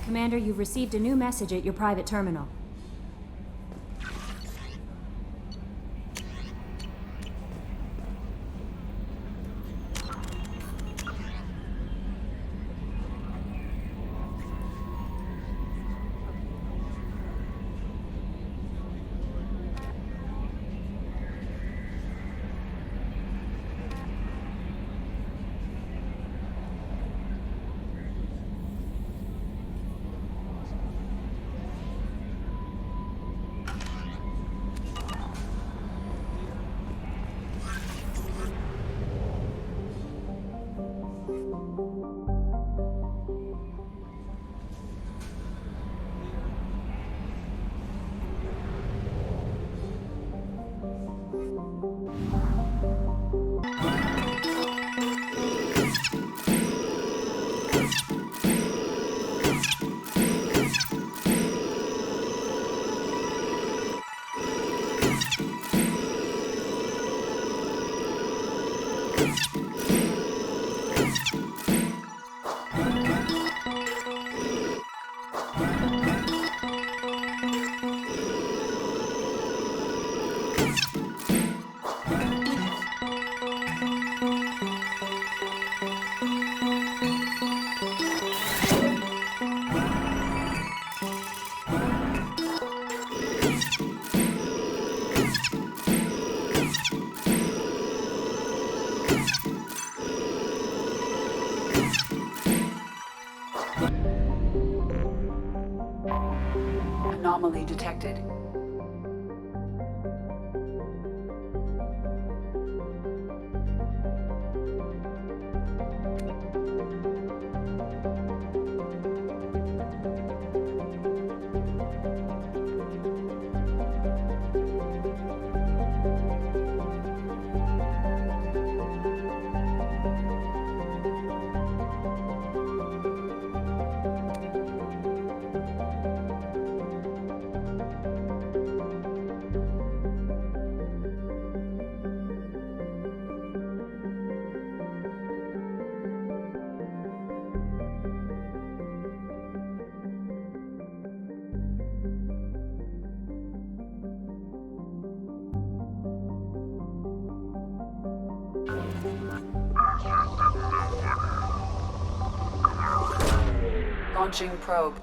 Commander, you've received a new message at your private terminal. Anomaly detected. Launching probe.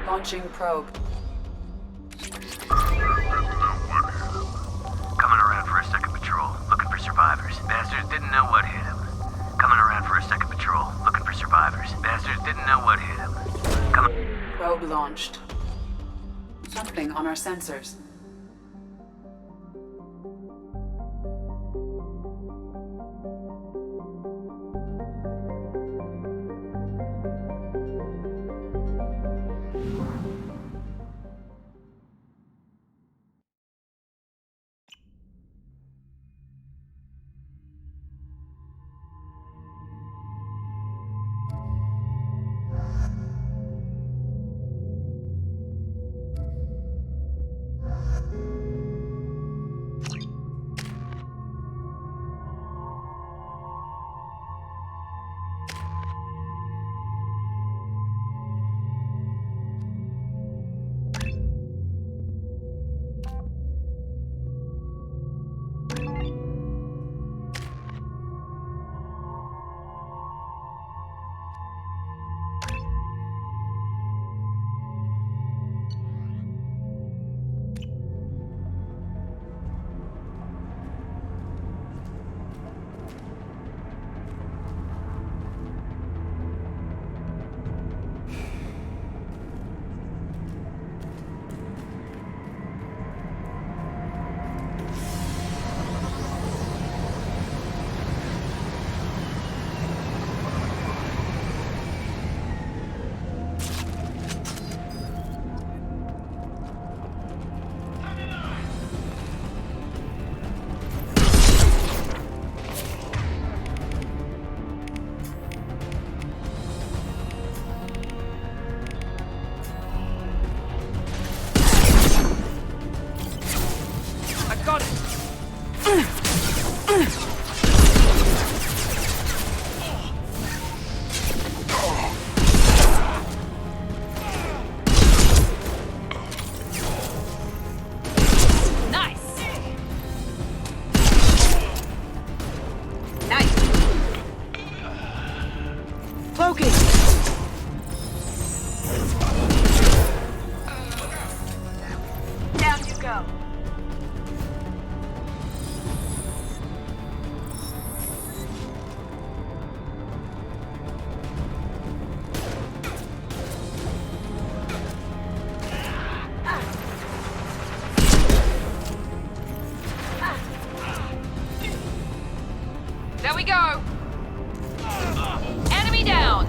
Launching probe. Coming around for a second patrol, looking for survivors. Bastards didn't know what hit him. Coming around for a second patrol, looking for survivors. Bastards didn't know what hit him. Probe launched. Something on our sensors. Smoking! Down you go. There we go! Enemy down!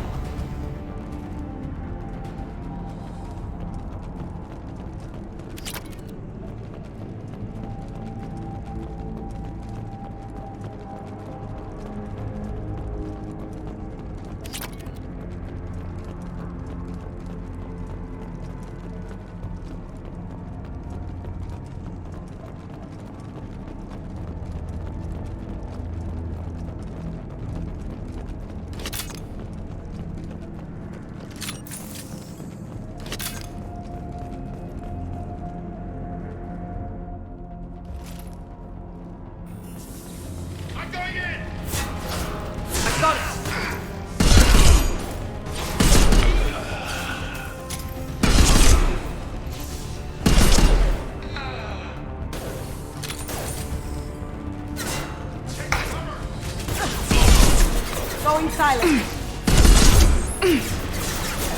Going silent.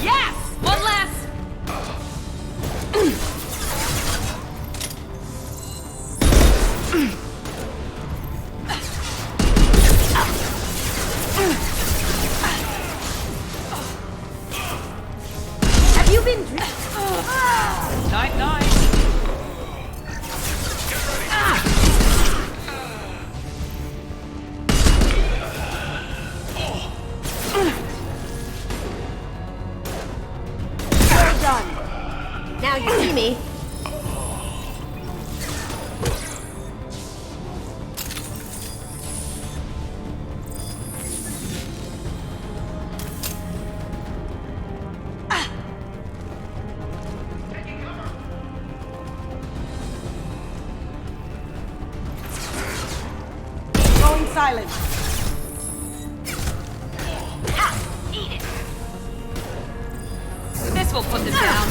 Yes! One less! Have you been Night, night. Well done. Now you see me. Going silent. Eat it. This will put them down.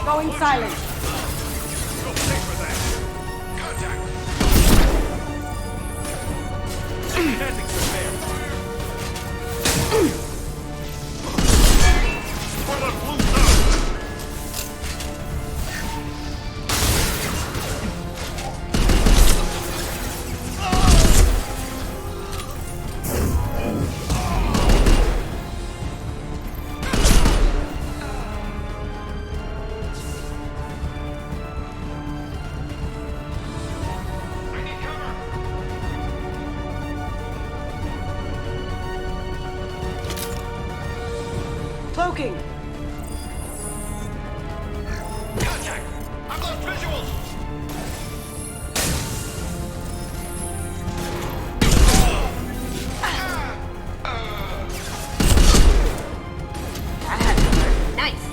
Going silent. Smoking! Contact! I've lost visuals! That had to hurt. Nice!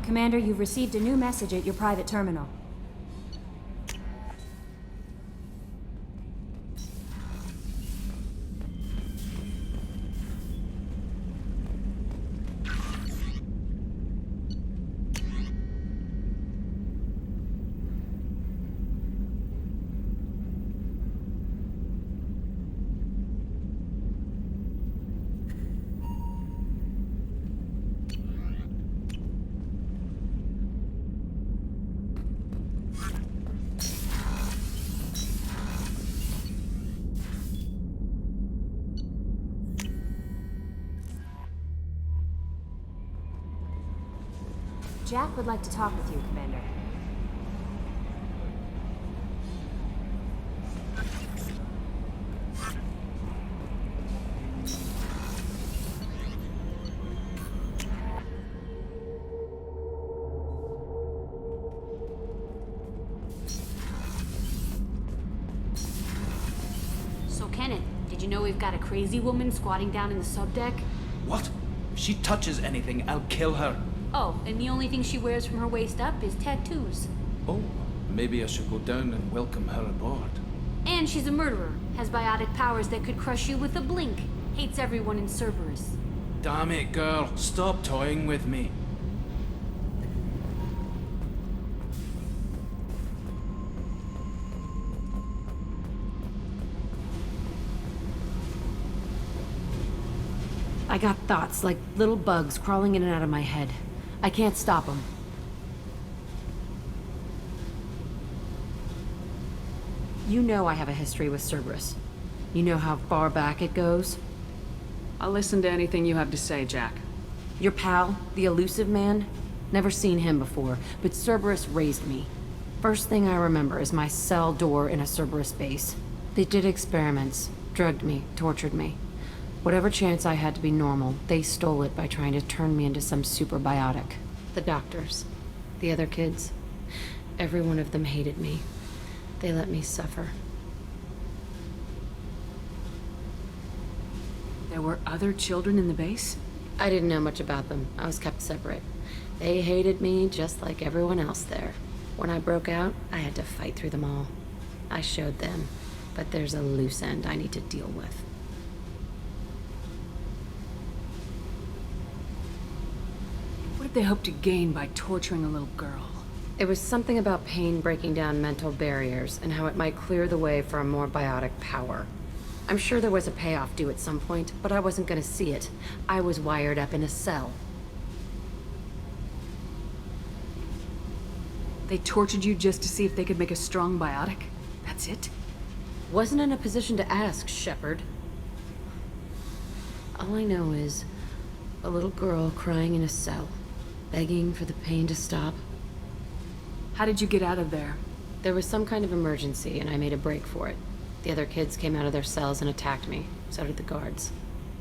Commander, you've received a new message at your private terminal. Jack would like to talk with you, Commander. So, Kenneth, did you know we've got a crazy woman squatting down in the subdeck? What? If she touches anything, I'll kill her. Oh, and the only thing she wears from her waist up is tattoos. Oh, maybe I should go down and welcome her aboard. And she's a murderer, has biotic powers that could crush you with a blink, hates everyone in Cerberus. Damn it, girl. Stop toying with me. I got thoughts like little bugs crawling in and out of my head. I can't stop them. You know I have a history with Cerberus. You know how far back it goes? I'll listen to anything you have to say, Jack. Your pal, the elusive man? Never seen him before, but Cerberus raised me. First thing I remember is my cell door in a Cerberus base. They did experiments, drugged me, tortured me. Whatever chance I had to be normal, they stole it by trying to turn me into some super biotic. The doctors, the other kids, every one of them hated me. They let me suffer. There were other children in the base? I didn't know much about them. I was kept separate. They hated me just like everyone else there. When I broke out, I had to fight through them all. I showed them, but there's a loose end I need to deal with. What did they hope to gain by torturing a little girl? It was something about pain breaking down mental barriers and how it might clear the way for a more biotic power. I'm sure there was a payoff due at some point, but I wasn't gonna see it. I was wired up in a cell. They tortured you just to see if they could make a strong biotic? That's it? Wasn't in a position to ask, Shepard. All I know is a little girl crying in a cell, begging for the pain to stop. How did you get out of there? There was some kind of emergency, and I made a break for it. The other kids came out of their cells and attacked me. So did the guards.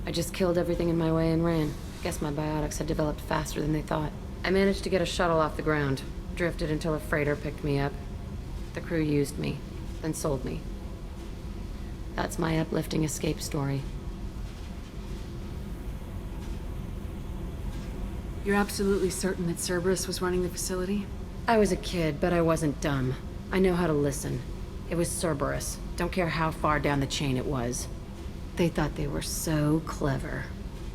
I just killed everything in my way and ran. Guess my biotics had developed faster than they thought. I managed to get a shuttle off the ground. Drifted until a freighter picked me up. The crew used me, then sold me. That's my uplifting escape story. You're absolutely certain that Cerberus was running the facility? I was a kid, but I wasn't dumb. I know how to listen. It was Cerberus. Don't care how far down the chain it was. They thought they were so clever.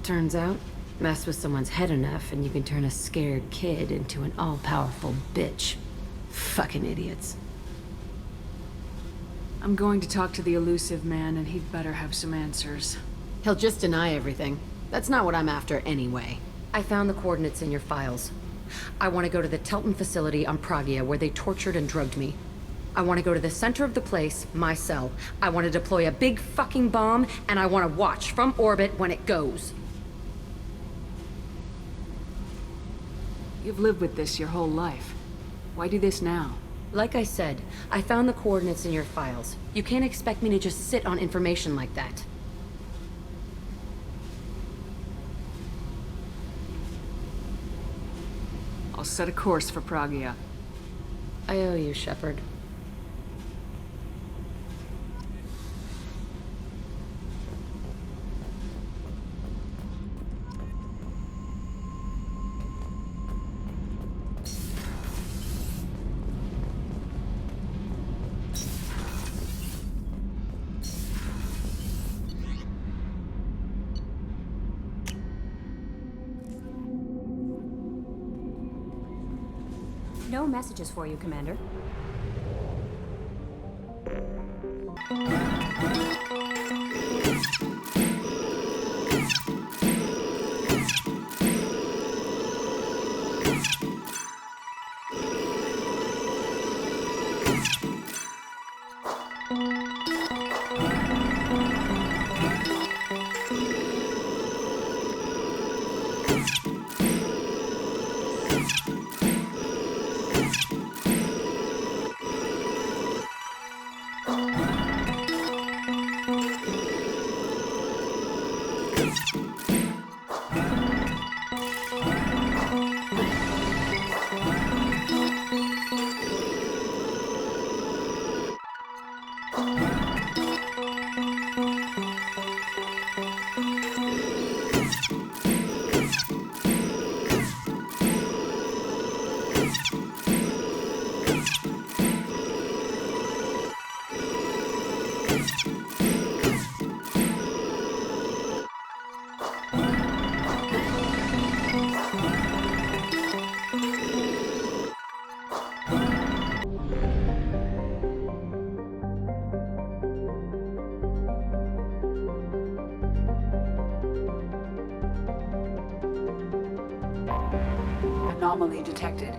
Turns out, mess with someone's head enough and you can turn a scared kid into an all-powerful bitch. Fucking idiots. I'm going to talk to the elusive man, and he'd better have some answers. He'll just deny everything. That's not what I'm after anyway. I found the coordinates in your files. I want to go to the Telton facility on Pragia where they tortured and drugged me. I want to go to the center of the place, my cell. I want to deploy a big fucking bomb, and I want to watch from orbit when it goes. You've lived with this your whole life. Why do this now? Like I said, I found the coordinates in your files. You can't expect me to just sit on information like that. I'll set a course for Pragia. I owe you, Shepard. No messages for you, Commander. Anomaly detected.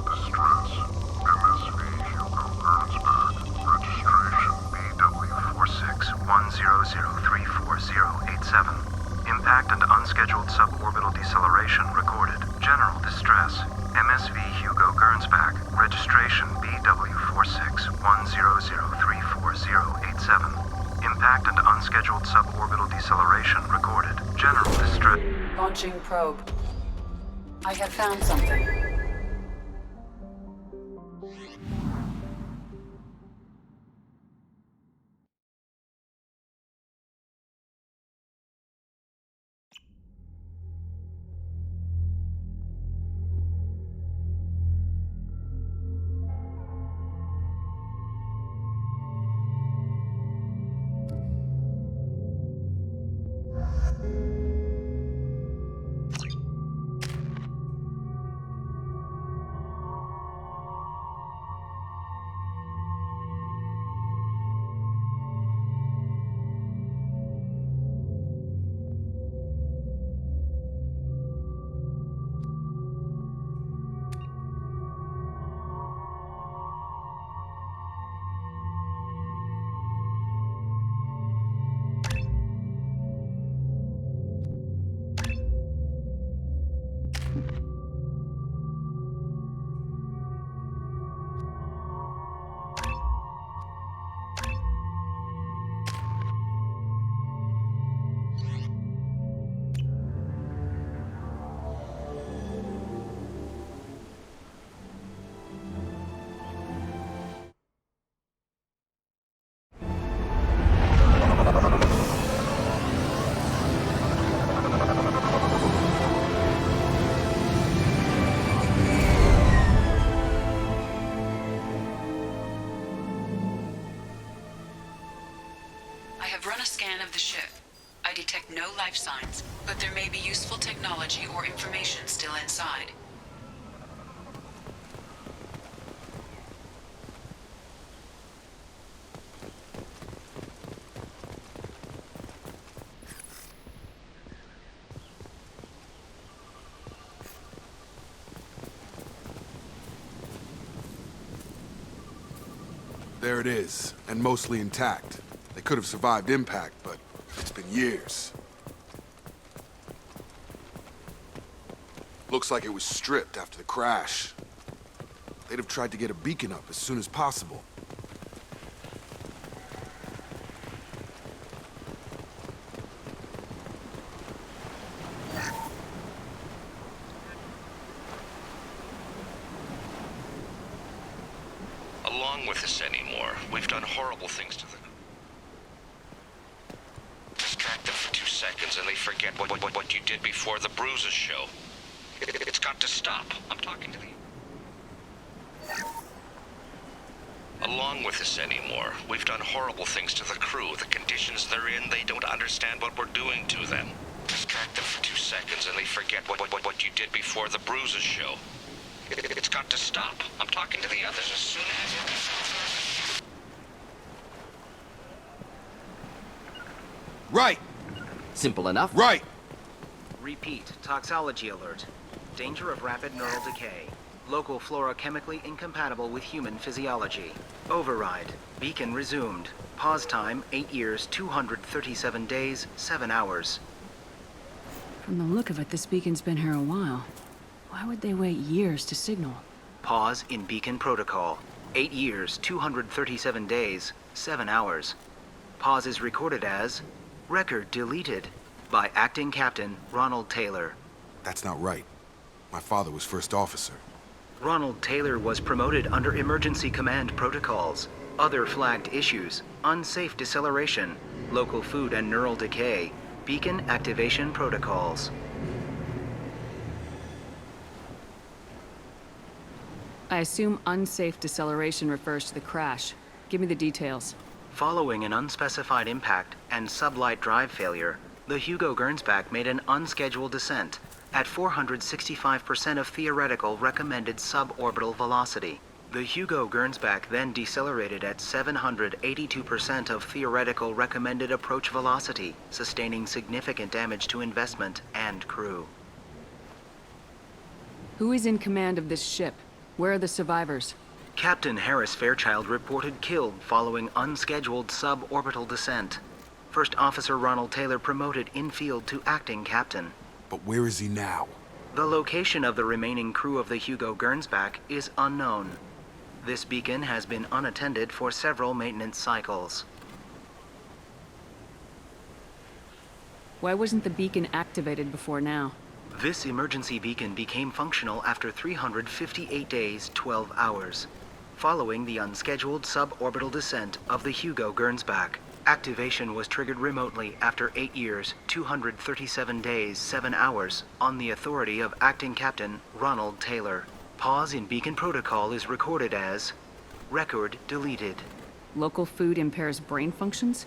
Distress. MSV Hugo Gernsback. Registration BW4610034087. Impact and unscheduled suborbital deceleration recorded. General distress. MSV Hugo Gernsback. Registration BW4610034087. Impact and unscheduled suborbital deceleration recorded. General distress. Launching probe. I have found something. life signs, but there may be useful technology or information still inside. There it is, and mostly intact. They could have survived impact, but it's been years. Looks like it was stripped after the crash. They'd have tried to get a beacon up as soon as possible. Along with us anymore. We've done horrible things to them. Distract them for 2 seconds and they forget what you did before the bruises show. It's got to stop. I'm talking to the... Along with us anymore. We've done horrible things to the crew. The conditions they're in, they don't understand what we're doing to them. Distract them for 2 seconds and they forget what you did before the bruises show. It's got to stop. I'm talking to the others as soon as... Right! Simple enough. Right! Repeat, toxology alert. Danger of rapid neural decay. Local flora chemically incompatible with human physiology. Override. Beacon resumed. Pause time, 8 years, 237 days, 7 hours. From the look of it, this beacon's been here a while. Why would they wait years to signal? Pause in beacon protocol. 8 years, 237 days, 7 hours. Pause is recorded as... Record deleted. By Acting Captain Ronald Taylor. That's not right. My father was first officer. Ronald Taylor was promoted under emergency command protocols. Other flagged issues: unsafe deceleration, local food and neural decay, beacon activation protocols. I assume unsafe deceleration refers to the crash. Give me the details. Following an unspecified impact and sublight drive failure, the Hugo Gernsback made an unscheduled descent at 465% of theoretical recommended suborbital velocity. The Hugo Gernsback then decelerated at 782% of theoretical recommended approach velocity, sustaining significant damage to investment and crew. Who is in command of this ship? Where are the survivors? Captain Harris Fairchild reported killed following unscheduled suborbital descent. First Officer Ronald Taylor promoted in-field to acting captain. But where is he now? The location of the remaining crew of the Hugo Gernsback is unknown. This beacon has been unattended for several maintenance cycles. Why wasn't the beacon activated before now? This emergency beacon became functional after 358 days, 12 hours, following the unscheduled suborbital descent of the Hugo Gernsback. Activation was triggered remotely after 8 years, 237 days, 7 hours, on the authority of Acting Captain Ronald Taylor. Pause in beacon protocol is recorded as record deleted. Local food impairs brain functions?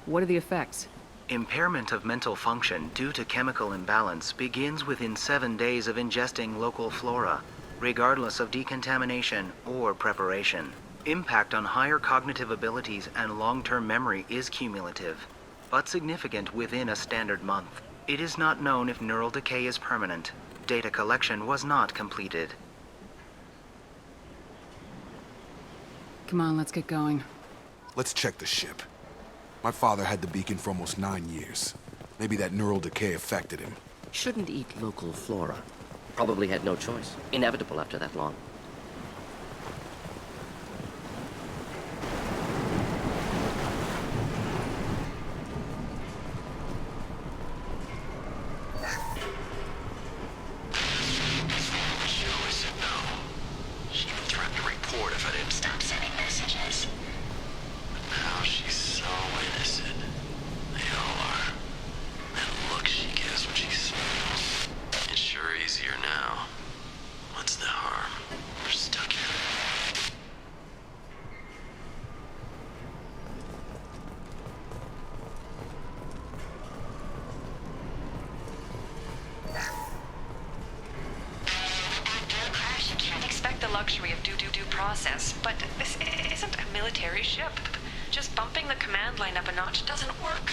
What are the effects? Impairment of mental function due to chemical imbalance begins within 7 days of ingesting local flora, regardless of decontamination or preparation. Impact on higher cognitive abilities and long-term memory is cumulative, but significant within a standard month. It is not known if neural decay is permanent. Data collection was not completed. Come on, let's get going. Let's check the ship. My father had the beacon for almost 9 years. Maybe that neural decay affected him. Shouldn't eat local flora. Probably had no choice. Inevitable after that long. Easier now. What's the harm? luxury of due process, but this isn't a military ship. Just bumping the command line up a notch doesn't work.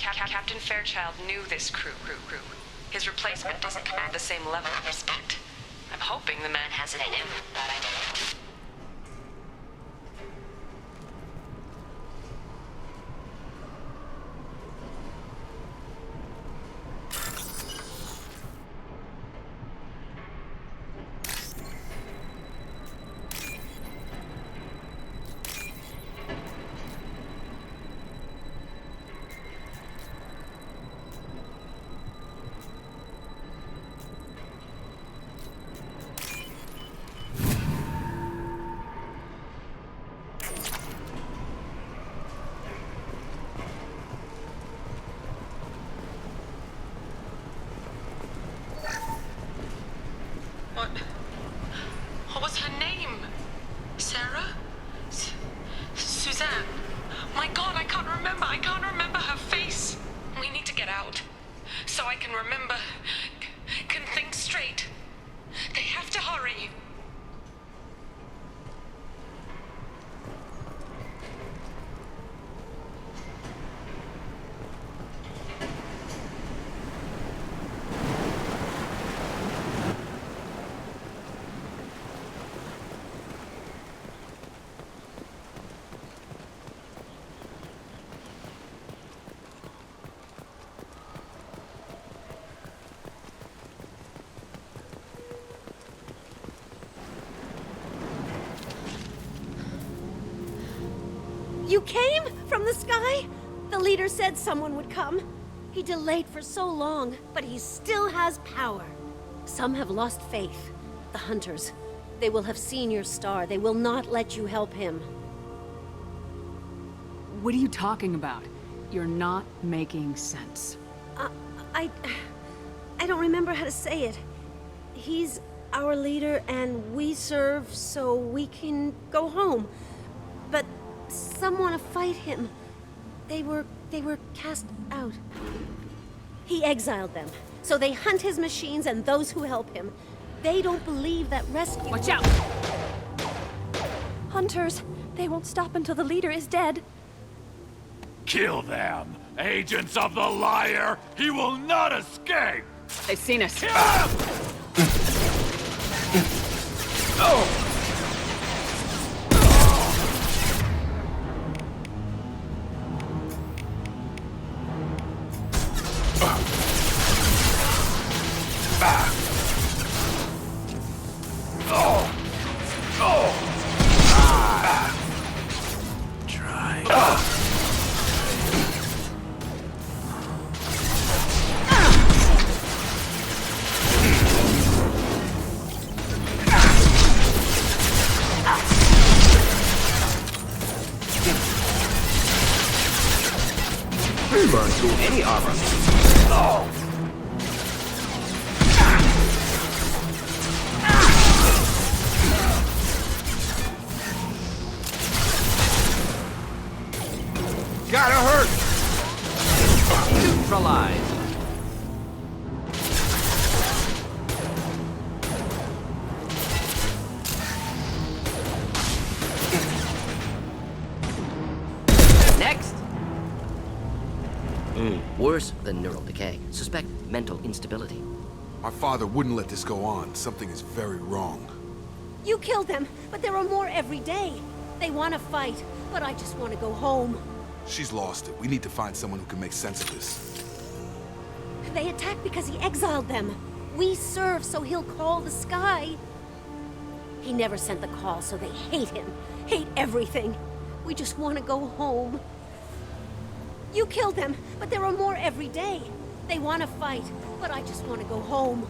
Captain Fairchild knew this crew. His replacement doesn't command the same level of respect. I'm hoping the man has it in him. What was her name? Sarah? Suzanne? My God, I can't remember. I can't remember her face. We need to get out. So I can remember, can think straight. They have to hurry. You came? From the sky? The leader said someone would come. He delayed for so long, but he still has power. Some have lost faith. The hunters. They will have seen your star. They will not let you help him. What are you talking about? You're not making sense. I don't remember how to say it. He's our leader and we serve so we can go home. But some want to fight him. They were cast out. He exiled them. So they hunt his machines and those who help him. They don't believe that rescue... Watch out! Hunters, they won't stop until the leader is dead. Kill them! Agents of the liar! He will not escape! They've seen us. Oh! Burn through any armor. Gotta hurt! Neutralize. Next. Worse than neural decay. Suspect mental instability. My father wouldn't let this go on. Something is very wrong. You killed them, but there are more every day. They want to fight, but I just want to go home. She's lost it. We need to find someone who can make sense of this. They attacked because he exiled them. We serve, so he'll call the sky. He never sent the call, so they hate him. Hate everything. We just want to go home. You killed them, but there are more every day. They want to fight, but I just want to go home.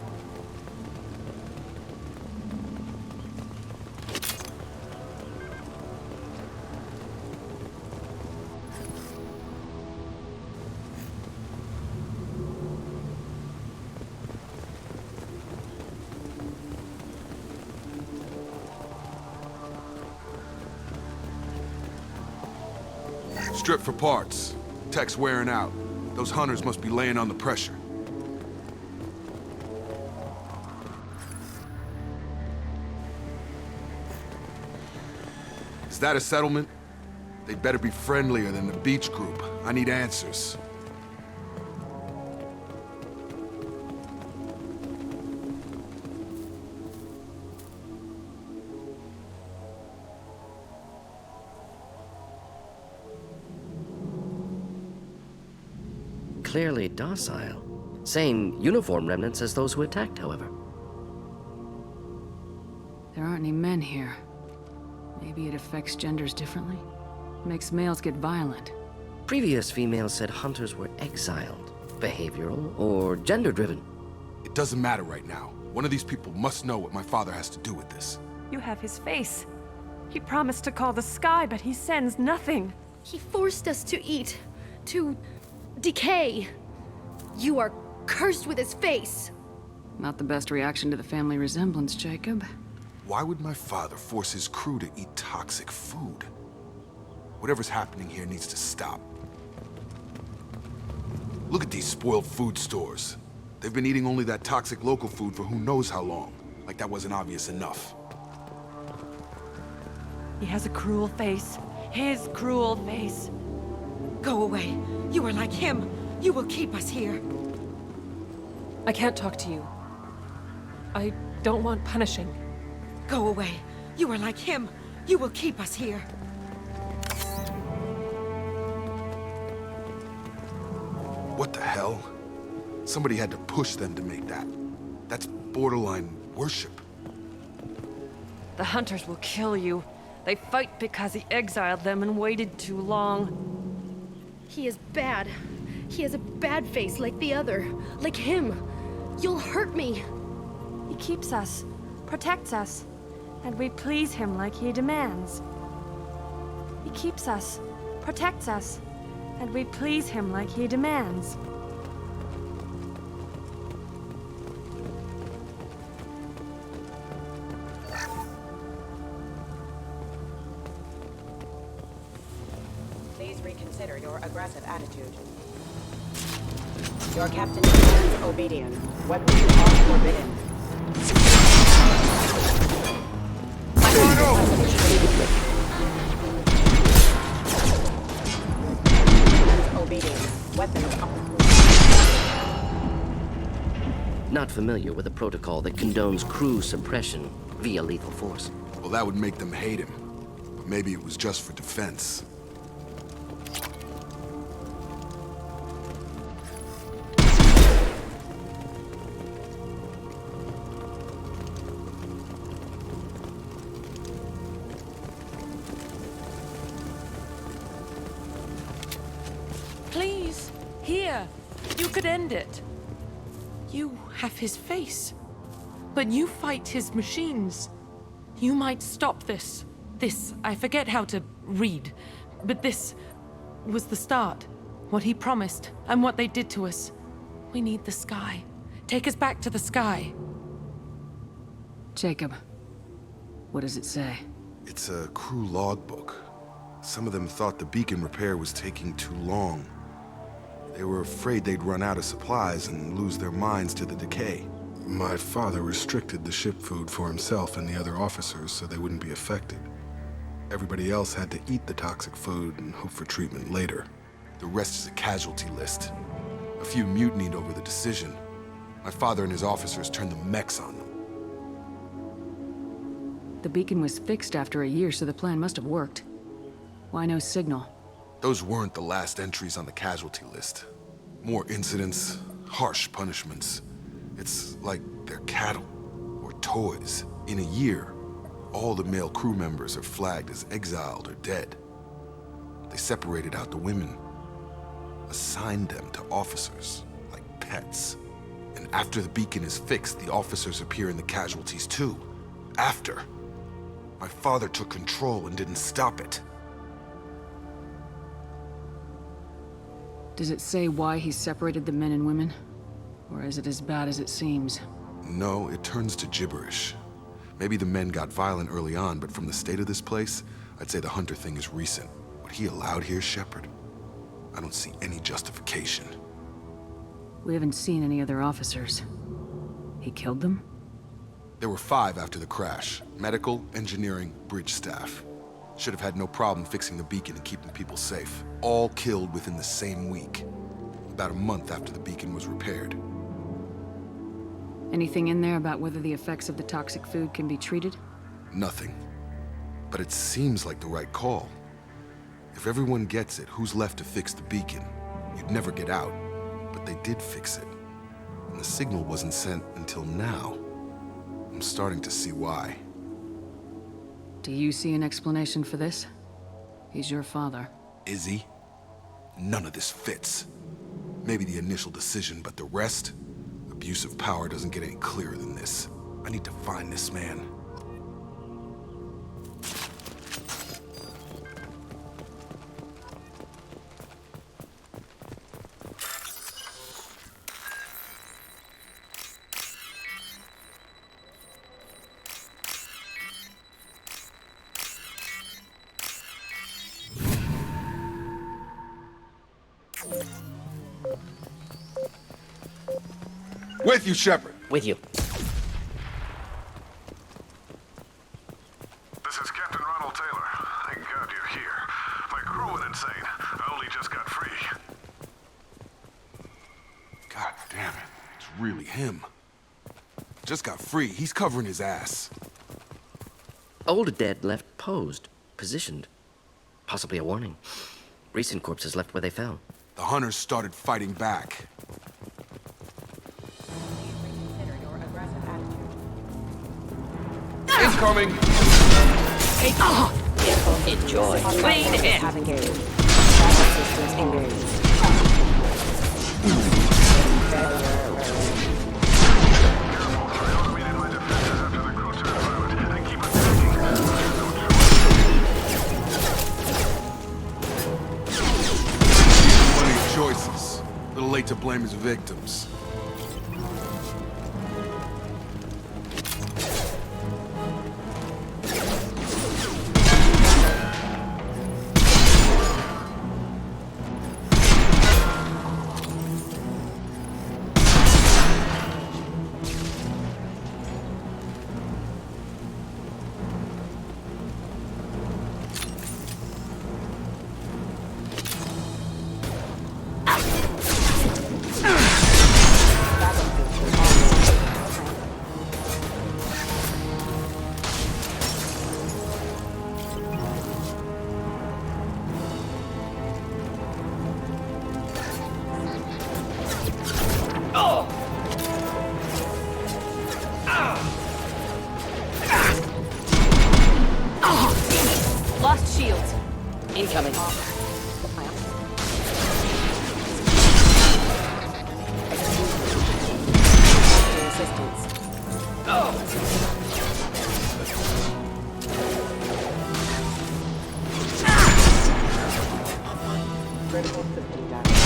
Strip for parts. Tech's wearing out. Those hunters must be laying on the pressure. that a settlement? They'd better be friendlier than the beach group. I need answers. Clearly docile. Same uniform remnants as those who attacked, however. There aren't any men here. Maybe it affects genders differently? Makes males get violent. Previous females said hunters were exiled, behavioral, or gender-driven. It doesn't matter right now. One of these people must know what my father has to do with this. You have his face. He promised to call the sky, but he sends nothing. He forced us to eat, to decay. You are cursed with his face. Not the best reaction to the family resemblance, Jacob. Why would my father force his crew to eat toxic food? Whatever's happening here needs to stop. Look at these spoiled food stores. They've been eating only that toxic local food for who knows how long. Like that wasn't obvious enough. He has a cruel face. His cruel face. Go away. You are like him. You will keep us here. I can't talk to you. I don't want punishing. Go away. You are like him. You will keep us here. What the hell? Somebody had to push them to make that. That's borderline worship. The hunters will kill you. They fight because he exiled them and waited too long. He is bad. He has a bad face like the other. Like him. You'll hurt me. He keeps us, protects us, and we please him like he demands. He keeps us, protects us, and we please him like he demands. Please reconsider your aggressive attitude. Your captain demands obedience. Weapons are forbidden. Obedience. Weapons Not familiar with a protocol that condones crew suppression via lethal force. Well, that would make them hate him. But maybe it was just for defense. Please, here. You could end it. You have his face, but you fight his machines. You might stop this. This, I forget how to read, but this was the start. What he promised, and what they did to us. We need the sky. Take us back to the sky. Jacob, what does it say? It's a crew logbook. Some of them thought the beacon repair was taking too long. They were afraid they'd run out of supplies and lose their minds to the decay. My father restricted the ship food for himself and the other officers so they wouldn't be affected. Everybody else had to eat the toxic food and hope for treatment later. The rest is a casualty list. A few mutinied over the decision. My father and his officers turned the mechs on them. The beacon was fixed after a year, so the plan must have worked. Why no signal? Those weren't the last entries on the casualty list. More incidents, harsh punishments. It's like they're cattle or toys. In a year, all the male crew members are flagged as exiled or dead. They separated out the women, assigned them to officers, like pets. And after the beacon is fixed, the officers appear in the casualties too. After. My father took control and didn't stop it. Does it say why he separated the men and women? Or is it as bad as it seems? No, it turns to gibberish. Maybe the men got violent early on, but from the state of this place, I'd say the Hunter thing is recent. What he allowed here, Shepard? I don't see any justification. We haven't seen any other officers. He killed them? There were 5 after the crash. Medical, engineering, bridge staff. Should have had no problem fixing the beacon and keeping people safe. All killed within the same week. About a month after the beacon was repaired. Anything in there about whether the effects of the toxic food can be treated? Nothing. But it seems like the right call. If everyone gets it, who's left to fix the beacon? You'd never get out. But they did fix it. And the signal wasn't sent until now. I'm starting to see why. Do you see an explanation for this? He's your father. Is he? None of this fits. Maybe the initial decision, but the rest? Abuse of power doesn't get any clearer than this. I need to find this man. With you, Shepard. With you. This is Captain Ronald Taylor. Thank God you're here. My crew went insane. I only just got free. God damn it. It's really him. Just got free. He's covering his ass. Old dead left posed, positioned. Possibly a warning. Recent corpses left where they fell. The hunters started fighting back. Incoming! Enjoy. Clean hit. Have engaged. Systems engaged. Plenty of choices. A little late to blame his victims. Lost shields. Incoming. Critical system damage.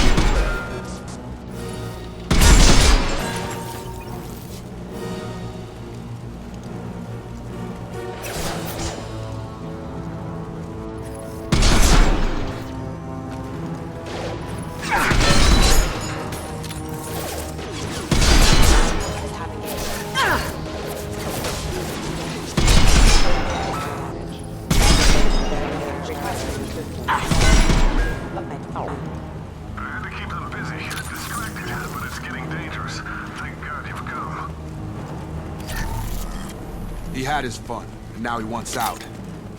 He had his fun, and now he wants out.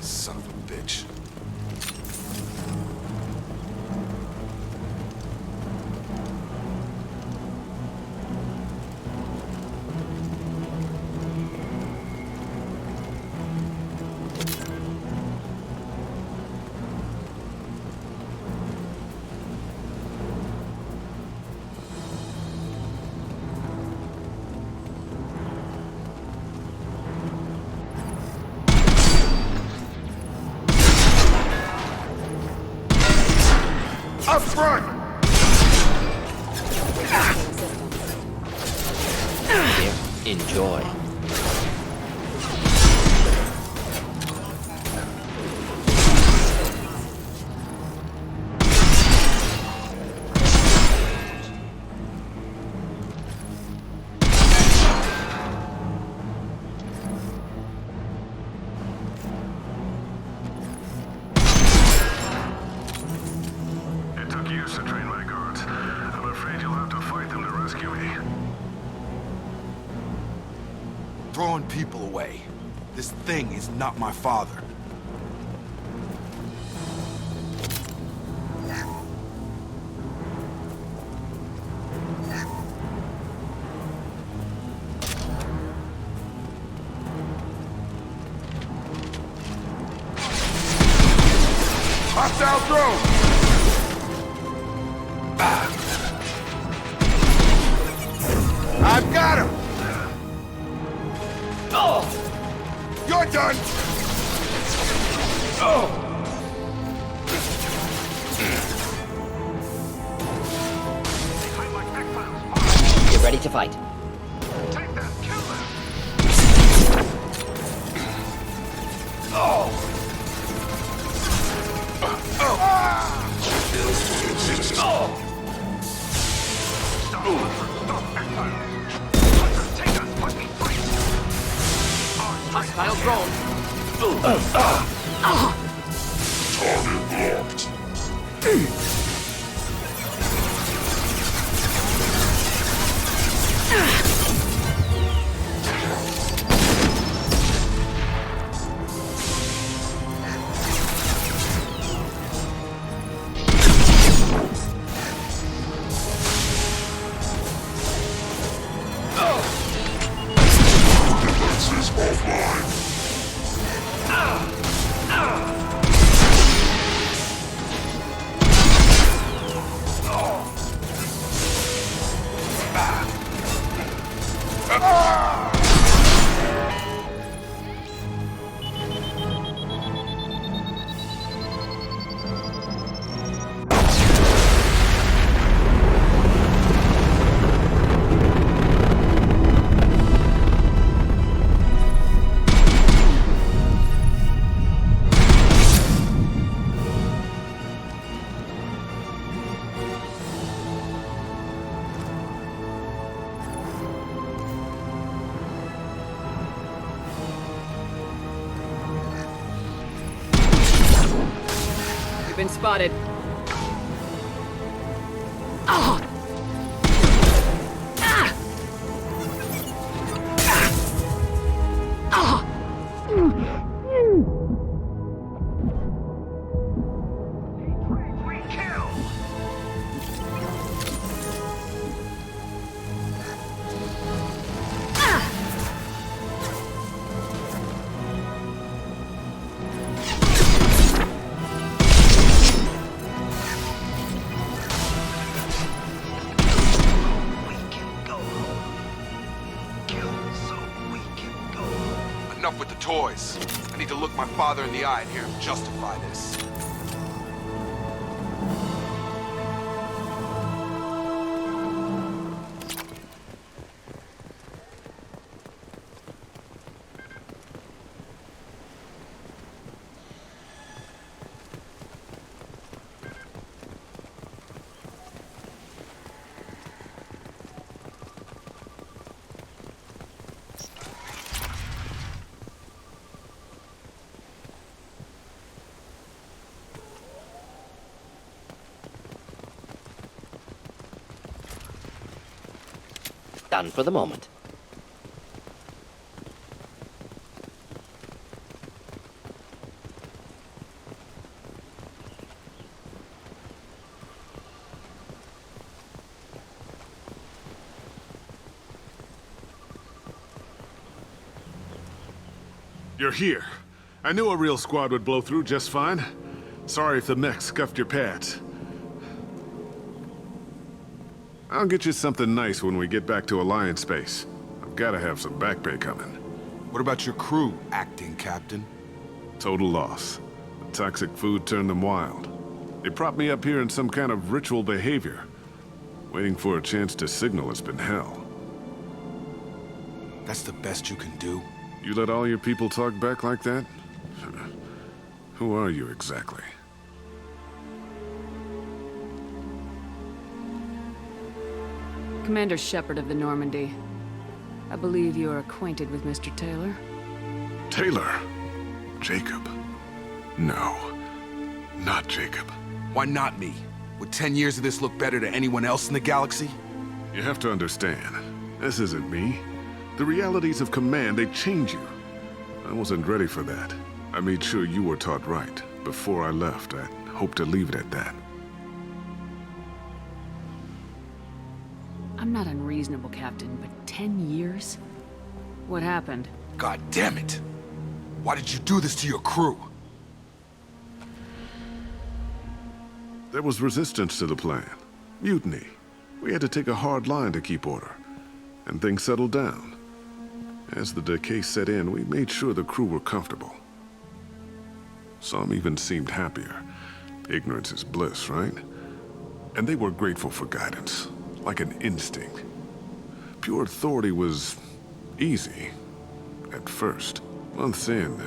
Son of a bitch. Up front! Here, enjoy. throwing people away. This thing is not my father. Hostile drone! I've got him! Oh! You're done! Oh! Get ready to fight. Take them, kill them! Oh! Hostile drone. Target blocked. Been spotted. Enough with the toys. I need to look my father in the eye and hear him justify this. Done for the moment. You're here. I knew a real squad would blow through just fine. Sorry if the mech scuffed your pads. I'll get you something nice when we get back to Alliance space. I've gotta have some back pay coming. What about your crew, acting captain? Total loss. The toxic food turned them wild. They propped me up here in some kind of ritual behavior. Waiting for a chance to signal has been hell. That's the best you can do? You let all your people talk back like that? Who are you exactly? Commander Shepard of the Normandy. I believe you are acquainted with Mr. Taylor. Taylor? Jacob? No. Not Jacob. Why not me? Would 10 years of this look better to anyone else in the galaxy? You have to understand, this isn't me. The realities of command, they change you. I wasn't ready for that. I made sure you were taught right. Before I left, I hope to leave it at that. I'm not unreasonable, Captain, but 10 years? What happened? God damn it! Why did you do this to your crew? There was resistance to the plan. Mutiny. We had to take a hard line to keep order. And things settled down. As the decay set in, we made sure the crew were comfortable. Some even seemed happier. Ignorance is bliss, right? And they were grateful for guidance, like an instinct. Pure authority was easy, at first. Months in,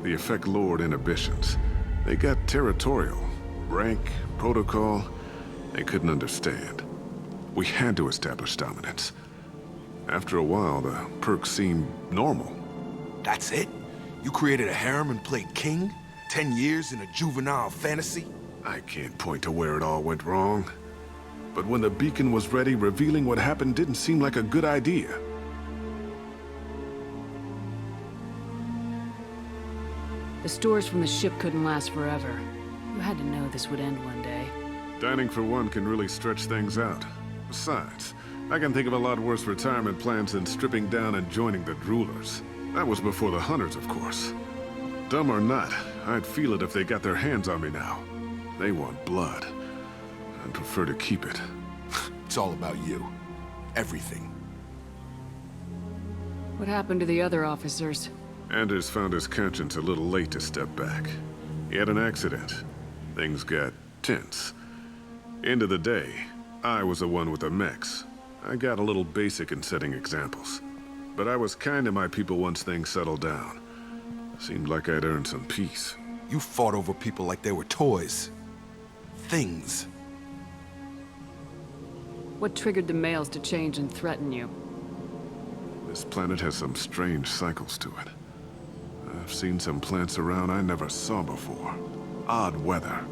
the effect lowered inhibitions. They got territorial. Rank, protocol, they couldn't understand. We had to establish dominance. After a while, the perks seemed normal. That's it? You created a harem and played king? 10 years in a juvenile fantasy? I can't point to where it all went wrong. But when the beacon was ready, revealing what happened didn't seem like a good idea. The stores from the ship couldn't last forever. You had to know this would end one day. Dining for one can really stretch things out. Besides, I can think of a lot worse retirement plans than stripping down and joining the droolers. That was before the hunters, of course. Dumb or not, I'd feel it if they got their hands on me now. They want blood. I'd prefer to keep it. It's all about you. Everything. What happened to the other officers? Anders found his conscience a little late to step back. He had an accident. Things got tense. End of the day, I was the one with the mechs. I got a little basic in setting examples. But I was kind to my people once things settled down. Seemed like I'd earned some peace. You fought over people like they were toys. Things. What triggered the males to change and threaten you? This planet has some strange cycles to it. I've seen some plants around I never saw before. Odd weather.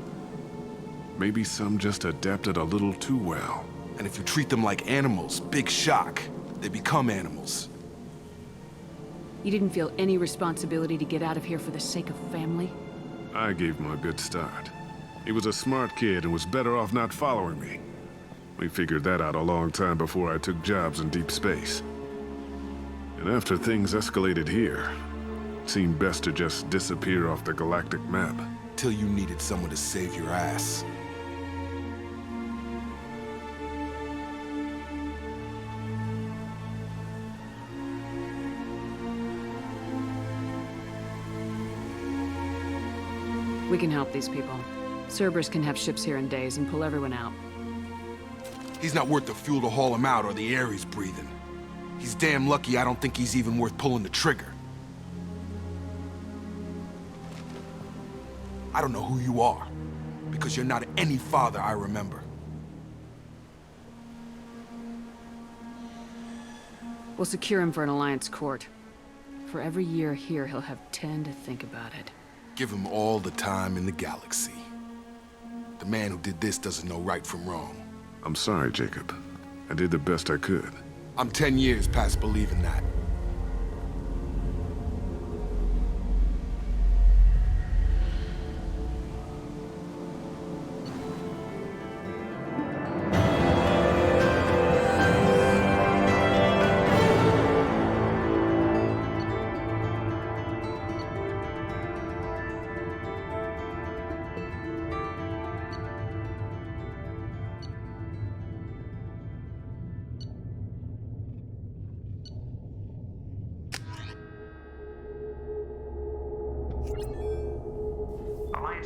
Maybe some just adapted a little too well. And if you treat them like animals, big shock. They become animals. You didn't feel any responsibility to get out of here for the sake of family? I gave him a good start. He was a smart kid and was better off not following me. We figured that out a long time before I took jobs in deep space. And after things escalated here, it seemed best to just disappear off the galactic map. Till you needed someone to save your ass. We can help these people. Cerberus can have ships here in days and pull everyone out. He's not worth the fuel to haul him out or the air he's breathing. He's damn lucky I don't think he's even worth pulling the trigger. I don't know who you are, because you're not any father I remember. We'll secure him for an Alliance court. For every year here, he'll have 10 to think about it. Give him all the time in the galaxy. The man who did this doesn't know right from wrong. I'm sorry, Jacob. I did the best I could. I'm 10 years past believing that.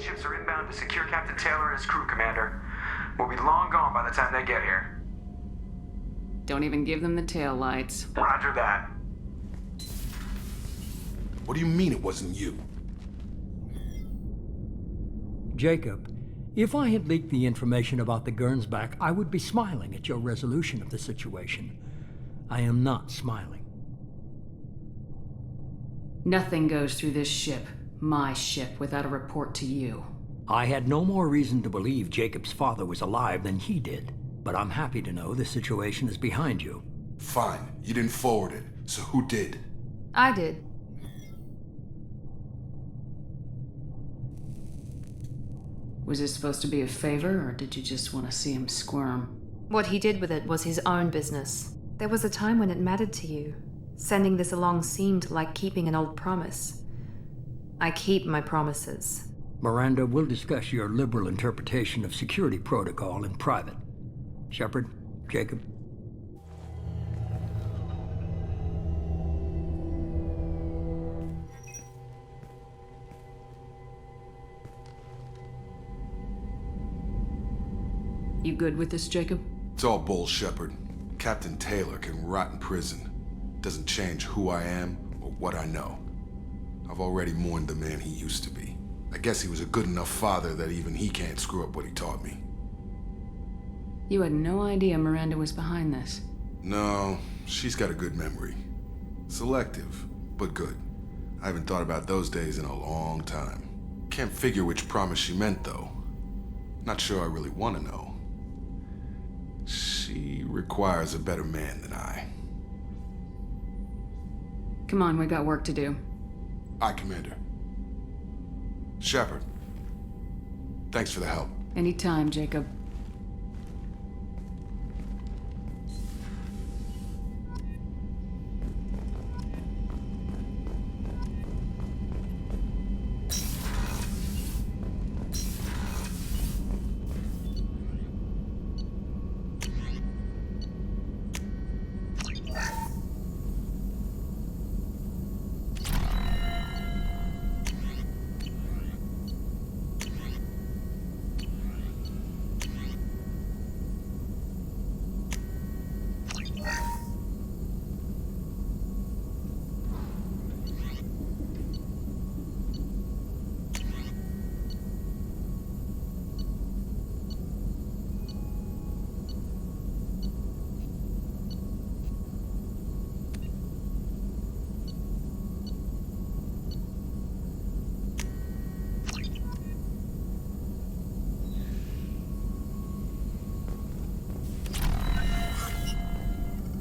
Ships are inbound to secure Captain Taylor and his crew, Commander. We'll be long gone by the time they get here. Don't even give them the tail lights. Roger that. What do you mean it wasn't you? Jacob, if I had leaked the information about the Gernsback, I would be smiling at your resolution of the situation. I am not smiling. Nothing goes through this ship. My ship, without a report to you. I had no more reason to believe Jacob's father was alive than he did, but I'm happy to know the situation is behind you. Fine, you didn't forward it. So who did? I did. Was it supposed to be a favor, or did you just want to see him squirm? What he did with it was his own business. There was a time when it mattered to you. Sending this along seemed like keeping an old promise. I keep my promises. Miranda, we'll discuss your liberal interpretation of security protocol in private. Shepard, Jacob. You good with this, Jacob? It's all bull, Shepard. Captain Taylor can rot in prison. Doesn't change who I am or what I know. I've already mourned the man he used to be. I guess he was a good enough father that even he can't screw up what he taught me. You had no idea Miranda was behind this. No, she's got a good memory. Selective, but good. I haven't thought about those days in a long time. Can't figure which promise she meant, though. Not sure I really want to know. She requires a better man than I. Come on, we got work to do. Aye, Commander. Shepard, thanks for the help. Anytime, Jacob.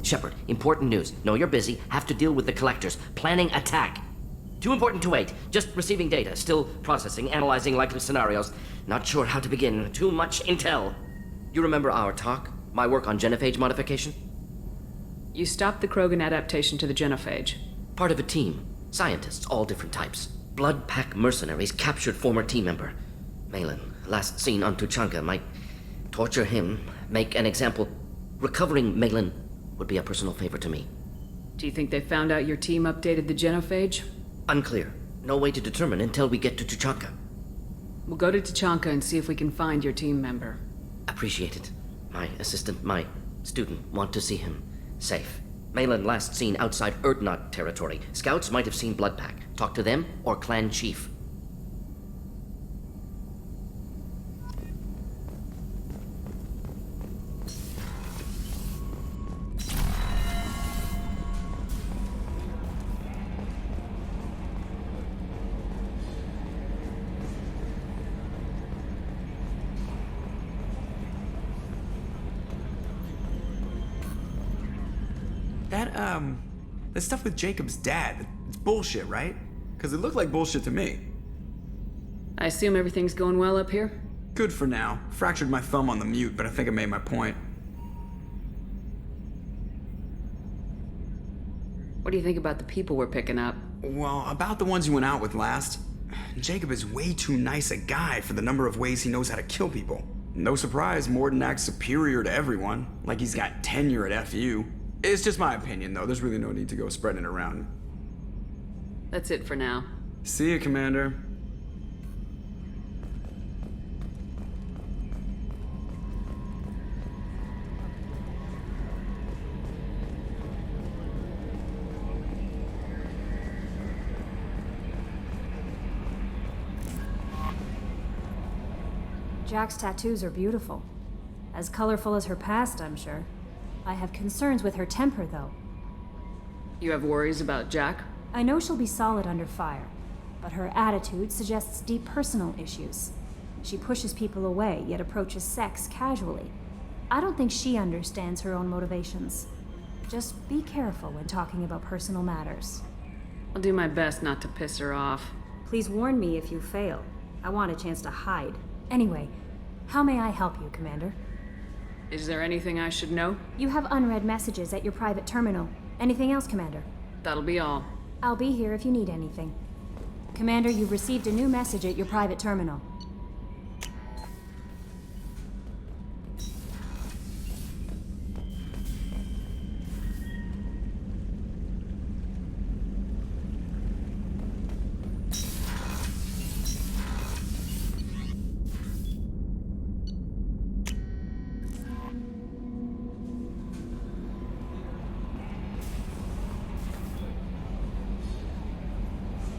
Shepard, important news. Know you're busy. Have to deal with the collectors. Planning attack. Too important to wait. Just receiving data. Still processing, analyzing likely scenarios. Not sure how to begin. Too much intel. You remember our talk? My work on genophage modification? You stopped the Krogan adaptation to the genophage. Part of a team. Scientists, all different types. Blood pack mercenaries captured former team member. Malin, last seen on Tuchanka, might torture him, make an example. Recovering Malin would be a personal favor to me. Do you think they found out your team updated the genophage? Unclear. No way to determine until we get to Tuchanka. We'll go to Tuchanka and see if we can find your team member. Appreciate it. My assistant, my student, want to see him safe. Malin last seen outside Erdnot territory. Scouts might have seen Bloodpack. Talk to them or clan chief. That stuff with Jacob's dad, it's bullshit, right? Because it looked like bullshit to me. I assume everything's going well up here? Good for now. Fractured my thumb on the mute, but I think I made my point. What do you think about the people we're picking up? Well, about the ones you went out with last. Jacob is way too nice a guy for the number of ways he knows how to kill people. No surprise, Morden acts superior to everyone, like he's got tenure at FU. It's just my opinion, though. There's really no need to go spreading it around. That's it for now. See you, Commander. Jack's tattoos are beautiful. As colorful as her past, I'm sure. I have concerns with her temper, though. You have worries about Jack? I know she'll be solid under fire, but her attitude suggests deep personal issues. She pushes people away, yet approaches sex casually. I don't think she understands her own motivations. Just be careful when talking about personal matters. I'll do my best not to piss her off. Please warn me if you fail. I want a chance to hide. Anyway, how may I help you, Commander? Is there anything I should know? You have unread messages at your private terminal. Anything else, Commander? That'll be all. I'll be here if you need anything. Commander, you've received a new message at your private terminal.